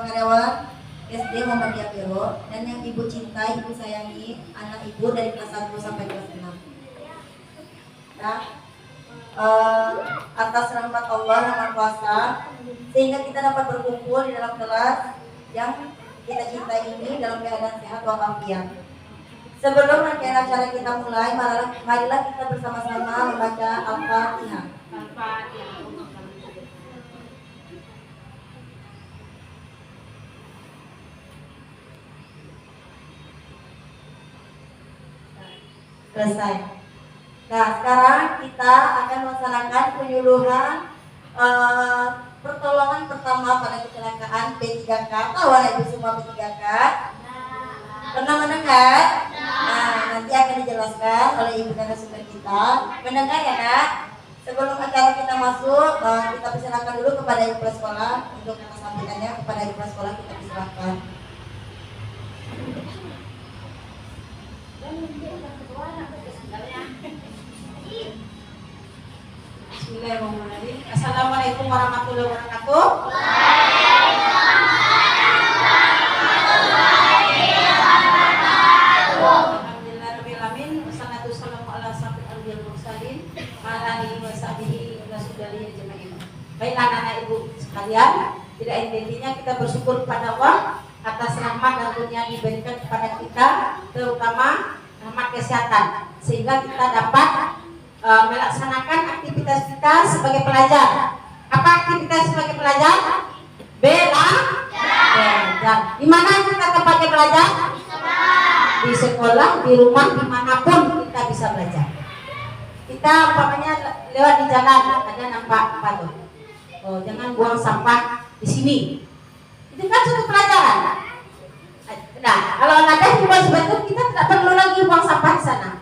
karyawan SD Muhammadiyah Biro dan yang ibu cintai, ibu sayangi anak ibu dari kelas 1 sampai kelas 6. Nah, atas rahmat Allah yang Maha Kuasa sehingga kita dapat berkumpul di dalam kelas yang kita cintai ini dalam keadaan sehat walafiat. Sebelum rangkaian acara kita mulai, marilah kita bersama-sama membaca Al-Fatihah. Selesai. Nah, sekarang kita akan melaksanakan penyuluhan pertolongan pertama pada kecelakaan P3K. Tahu anak ibu semua P3K? Pernah mendengar? Nah, nanti akan dijelaskan oleh ibu narasumber kita. Mendengar ya, Kak? Sebelum acara kita masuk, kita persilakan dulu kepada ibu kepala sekolah untuk sampaikannya. Kepada ibu kepala sekolah kita persilakan. Bismillahirrahmanirrahim. Assalamualaikum warahmatullahi wabarakatuh. Alhamdulillahirrahmanirrahim. Wassalatu ala asyrofil anbiya'i wal mursalin wa ala alihi wa sahbihi wa sudalihi ajmain. Baiklah anak ibu sekalian, tidak intinya kita bersyukur kepada Allah atas rahmat dan karunia yang diberikan kepada kita, terutama rahmat kesehatan, sehingga kita dapat melaksanakan aktivitas kita sebagai pelajar. Apa aktivitas sebagai pelajar? Belajar. Di mana kita tempatnya belajar? Di sekolah, di rumah, dimanapun kita bisa belajar. Kita umpamanya lewat di jalan, ada nampak apa tuh? Oh, jangan buang sampah di sini. Itu kan suatu pelajaran. Nah, kalau ada himbauan seperti itu, kita tidak perlu lagi buang sampah di sana.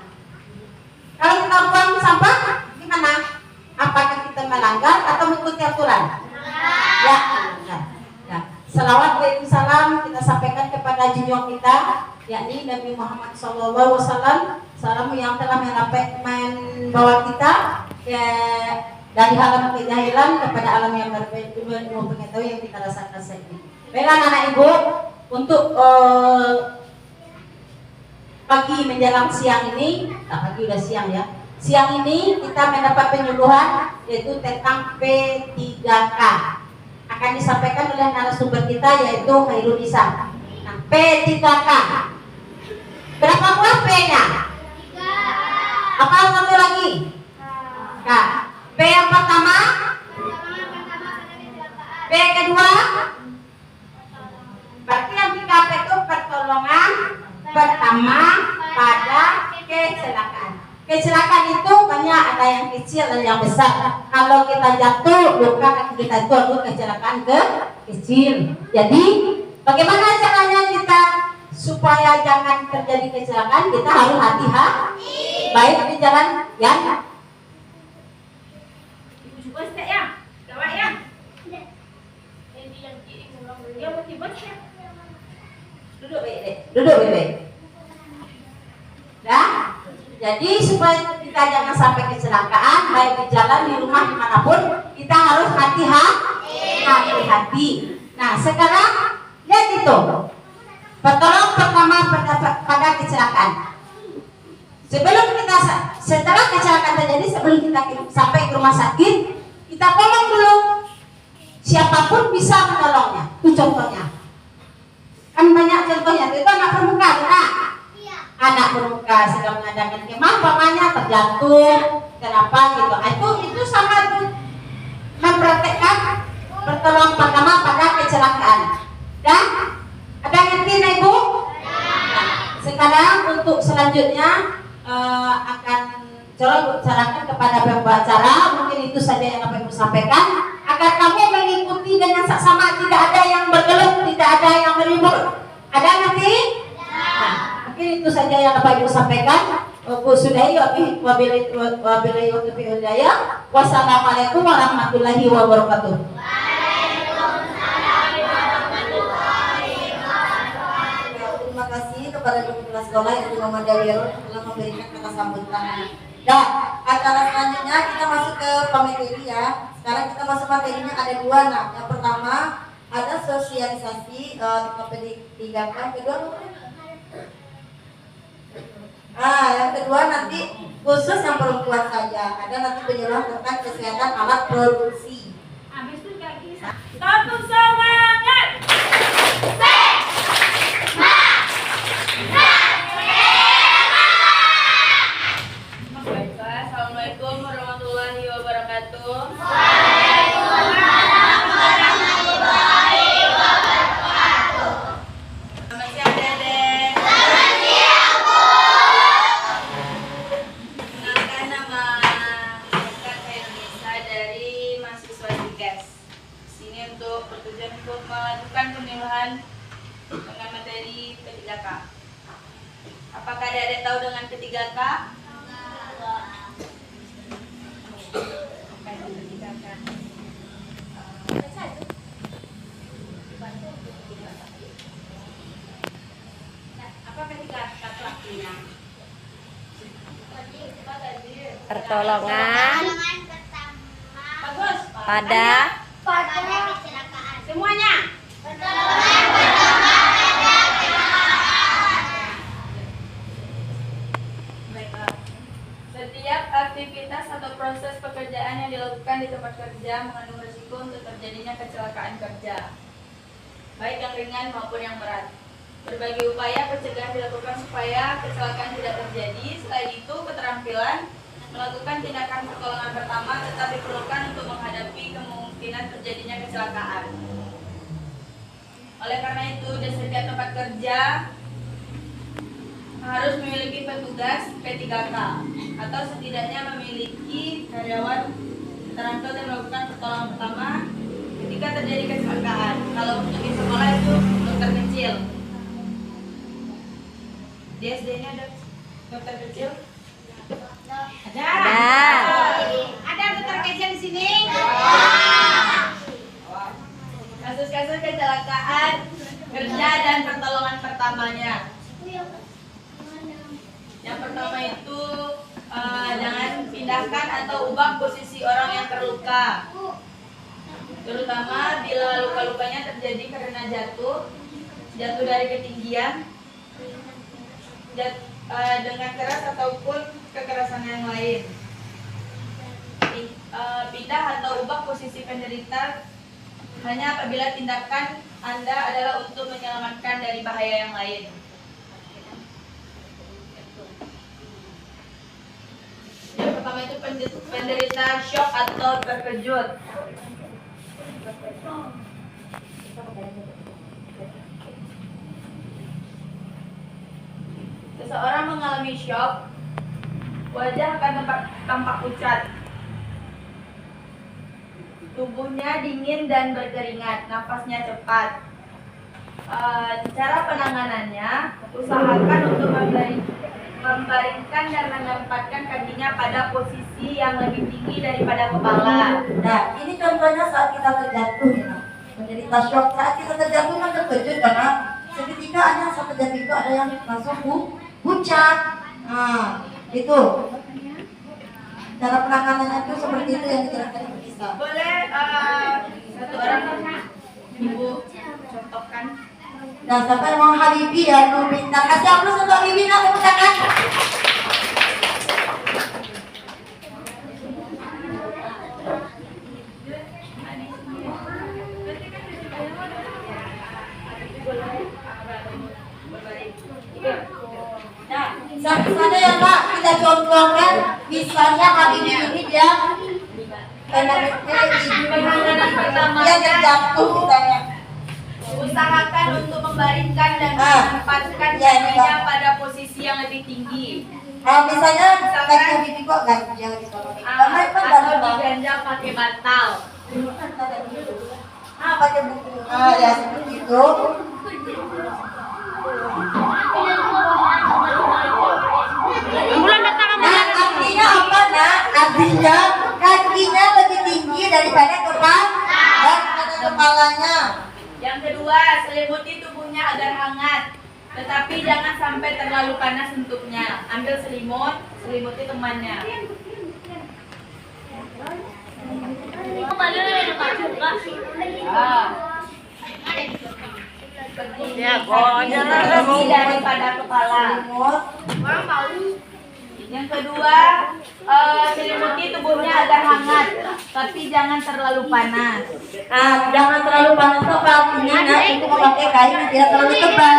Kalau kita buang sampah, gimana? Apakah kita melanggar atau mengikuti aturan? Ya, melanggar. Nah, salawat wa salam kita sampaikan kepada junjungan kita, yakni Nabi Muhammad SAW, salam yang telah membawa kita dari alam kejahilan kepada alam yang ilmu pengetahuan yang kita rasakan saat ini. Baiklah anak ibu, untuk pagi menjelang siang ini, pagi udah siang ya. Siang ini kita mendapat penyuluhan yaitu tentang P3K. Akan disampaikan oleh narasumber kita yaitu Khairul Nisa. Nah, P3K. Berapa buah P-nya? 3. Apa satu lagi? K. P yang pertama? P kedua? Berarti yang 3P itu pertolongan pertama pada kecelakaan. Kecelakaan itu banyak, ada yang kecil dan yang besar. Kalau kita jatuh, luka kaki kita itu adalah kecelakaan kecil. Jadi bagaimana caranya kita supaya jangan terjadi kecelakaan? Kita harus hati-hati baik di jalan ya. Ibu coba sih ya, coba ya. Duduk baik, duduk baik. Dah. Jadi supaya kita jangan sampai kecelakaan baik di jalan, di rumah, dimanapun, kita harus hati-hati. Nah sekarang lihat itu pertolongan pertama pada kecelakaan. Setelah kecelakaan terjadi, sebelum kita sampai ke rumah sakit, kita tolong dulu. Siapapun bisa menolongnya. Itu contohnya. Kan banyak contohnya. Itu anak pramuka, benar? Anak pramuka sedang mengadakan kemah, pamannya terjatuh, kenapa gitu? Itu sama tuh mempraktekkan pertolongan pertama pada kecelakaan. Dan ada ngerti nih ibu? Nah, sekarang untuk selanjutnya akan coba sarankan kepada pembicara, mungkin itu saja yang dapat ibu sampaikan, agar kamu mengikuti dengan saksama, tidak ada yang bergelut, tidak ada yang meribut. Ada ngerti? Nah, mungkin itu saja yang dapat ibu sampaikan. Bu sudahi wabillahi taufiq wal hidayah. Wassalamualaikum warahmatullahi wabarakatuh. Terima kasih kepada guru kelas sekolah yang Muhammad Dawir telah memberikan kata sambutan. Nah, acara selanjutnya kita masuk ke pemateri ya. Sekarang kita masuk materinya ada dua. Nah, yang pertama ada sosialisasi pendidikan kedua. Yang kedua nanti khusus yang perempuan saja. Ada nanti penyuluhan tentang kesehatan alat produksi. Habis itu kayak gini. Satu semangat. Assalamualaikum warahmatullahi wabarakatuh. Selamat siang, Dedek. Kenalkan, nama saya Nisa dari mahasiswa Sigas. Sini untuk bertujuan untuk melakukan pemilihan dengan materi P3K. Apakah Dedek tahu dengan P3K? Pertolongan pada Semuanya. Baiklah. Setiap aktivitas atau proses pekerjaan yang dilakukan di tempat kerja mengandung risiko untuk terjadinya kecelakaan kerja, baik yang ringan maupun yang berat. Berbagai upaya pencegahan dilakukan supaya kecelakaan tidak terjadi. Selain itu, keterampilan melakukan tindakan pertolongan pertama tetap diperlukan untuk menghadapi kemungkinan terjadinya kecelakaan. Oleh karena itu, di setiap tempat kerja harus memiliki petugas P3K atau setidaknya memiliki karyawan terampil yang melakukan pertolongan pertama ketika terjadi kecelakaan. Kalau untuk di sekolah itu dokter kecil. Di SD-nya ada dokter kecil? Ada. Ada dokter kecil di sini? Kasus-kasus kecelakaan kerja dan pertolongan pertamanya. Yang pertama itu jangan pindahkan atau ubah posisi orang yang terluka, terutama bila luka-lukanya terjadi karena jatuh dari ketinggian, dengan keras ataupun kekerasan yang lain. Pindah atau ubah posisi penderita hanya apabila tindakan Anda adalah untuk menyelamatkan dari bahaya yang lain. Yang pertama itu penderita shock atau terkejut. Seseorang mengalami shock, wajah akan tampak pucat, tubuhnya dingin dan berkeringat, nafasnya cepat. Cara penanganannya, usahakan untuk membaringkan dan menempatkan kakinya pada posisi yang lebih tinggi daripada kepala. Nah, ini contohnya saat kita terjatuh, ya. Menderita shock saat kita terjatuh kan terkejut karena seketika ada saat terjatuh itu ada yang langsung pucat. Nah, itu cara penanganannya itu seperti itu yang dijelaskan bisa. Boleh satu orang ibu contohkan. Nah, sampai mau Habibi ya, mau minta kasih aplaus untuk Habibi, nak tepuk tangan. Nah, sana ya Pak, kita contohkan misalnya Habibi ini dia Penanganan pertama dia terjatuh misalnya. Usahakan untuk membaringkan dan menempatkan kakinya pada posisi yang lebih tinggi. Misalnya kaki Habibi kok ganjal gitu. Atau diganjal pakai bantal. Pakai buku. Ya seperti itu. Artinya apa nak? Artinya kakinya lebih tinggi daripada kepalanya. Yang kedua, selimuti tubuhnya agar hangat, tetapi jangan sampai terlalu panas untuknya. Ambil selimut, selimuti temannya. Ya, konsentrasi daripada kepala. Yang kedua, selimuti tubuhnya agar hangat, tapi jangan terlalu panas. Jangan terlalu panas tebal. Ini nak untuk memakai kain yang tidak terlalu tebal.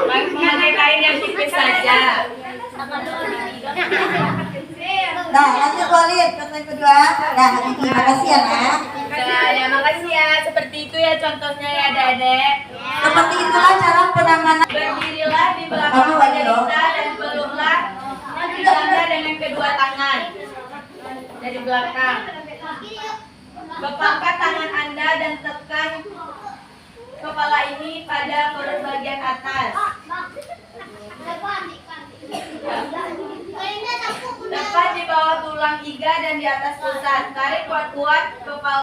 Memakai kain yang tipis saja. Nah, lanjut Walid, kata yang kedua. Nah, Habibie, makasih ya nak. Nah, ya makasih ya. Seperti itu ya contohnya ya Dedek. Seperti itulah cara penanganan. Berdirilah di belakang wanita dan peluklah Anda dengan kedua tangan dari belakang. Bepangkat tangan Anda dan tekan kepala ini pada perut bagian atas. Tepat di bawah tulang iga dan di atas pusat. Tarik kuat-kuat kepala.